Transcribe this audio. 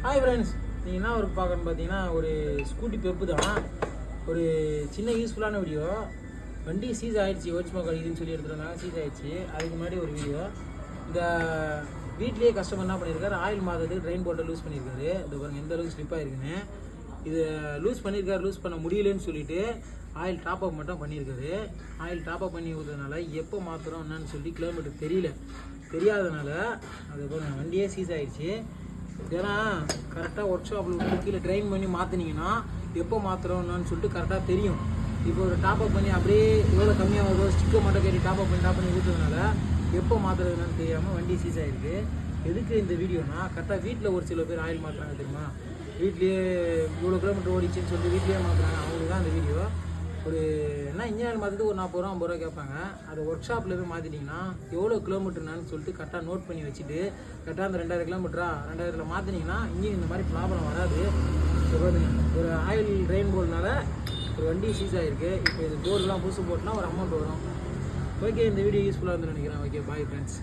Hi friends, நீங்கள் என்ன work பார்க்கணுன்னு பார்த்தீங்கன்னா ஒரு ஸ்கூட்டி பெப்பு தான். ஒரு சின்ன யூஸ்ஃபுல்லான வீடியோ. வண்டி சீஸ் ஆகிடுச்சு, ஓட்ஸ்மா கழிதுன்னு சொல்லி எடுத்துருந்தாங்க, சீஸ் ஆகிடுச்சு. அதுக்கு முன்னாடி ஒரு வீடியோ. இந்த வீட்லேயே கஸ்டமர் என்ன பண்ணியிருக்காரு, ஆயில் மாதத்துக்கு ட்ரெயின் போட்டை லூஸ் பண்ணியிருக்காரு. இது பாருங்கள் எந்த அளவுக்கு ஸ்லிப்பாக இருக்குன்னு. இது லூஸ் பண்ணியிருக்காரு, லூஸ் பண்ண முடியலன்னு சொல்லிட்டு ஆயில் டாப் அப் மட்டும் பண்ணியிருக்காரு. ஆயில் டாப் அப் பண்ணி விடுறதுனால எப்போ மாற்றுறோம் என்னன்னு சொல்லி கிலோமீட்டர் தெரியாதனால அது பாருங்கள் வண்டியே சீஸ் ஆகிடுச்சு. ஏன்னா கரெக்டாக ஒர்க் ஷாப்பில் வந்து கீழே ட்ரைன் பண்ணி மாற்றினீங்கன்னா எப்போ மாற்றுறோம்னு சொல்லிட்டு கரெக்டாக தெரியும். இப்போ ஒரு டாப் அப் பண்ணி அப்படியே எவ்வளோ கம்மியாக வருதோ ஸ்டிக்கர் மட்டும் கேட்டு டாப் பண்ணி ஊற்றுறதுனால எப்போ மாற்றுறதுன்னு தெரியாமல் வண்டி சீஸ் ஆகிருக்கு. எதுக்கு இந்த வீடியோனா, கரெக்டாக வீட்டில் ஒரு சில பேர் ஆயில் மாற்றுறாங்க தெரியுமா, வீட்லேயே இவ்வளோ கிலோமீட்டர் ஓடிச்சுன்னு சொல்லிட்டு வீட்லேயே மாற்றுறாங்க. அவங்களுக்கு தான் இந்த வீடியோ. ஒரு என்ன இன்ஜின் ஆயில் மாற்றுறது ஒரு 40 ரூபா 50 ரூபா கேட்பாங்க. அது ஒர்க் ஷாப்பில் போய் மாற்றிட்டிங்கன்னா எவ்வளோ கிலோமீட்டர்னான்னு சொல்லிட்டு கரெக்டாக நோட் பண்ணி வச்சுட்டு கரெக்டாக அந்த 2000 கிலோமீட்டரா 2000 மாற்றினீங்கன்னா இன்ஜின் இந்த மாதிரி ப்ராப்ளம் வராது. ஒரு ஆயில் ட்ரெயின் போல்னால ஒரு வண்டி சீஸ் ஆகிருக்கு. இப்போ இது போர்டெலாம் புதுசு போட்டுனா ஒரு அமௌண்ட் வரும். ஓகே, இந்த வீடியோ யூஸ்ஃபுல்லாக இருந்துன்னு நினைக்கிறேன். Okay, bye friends.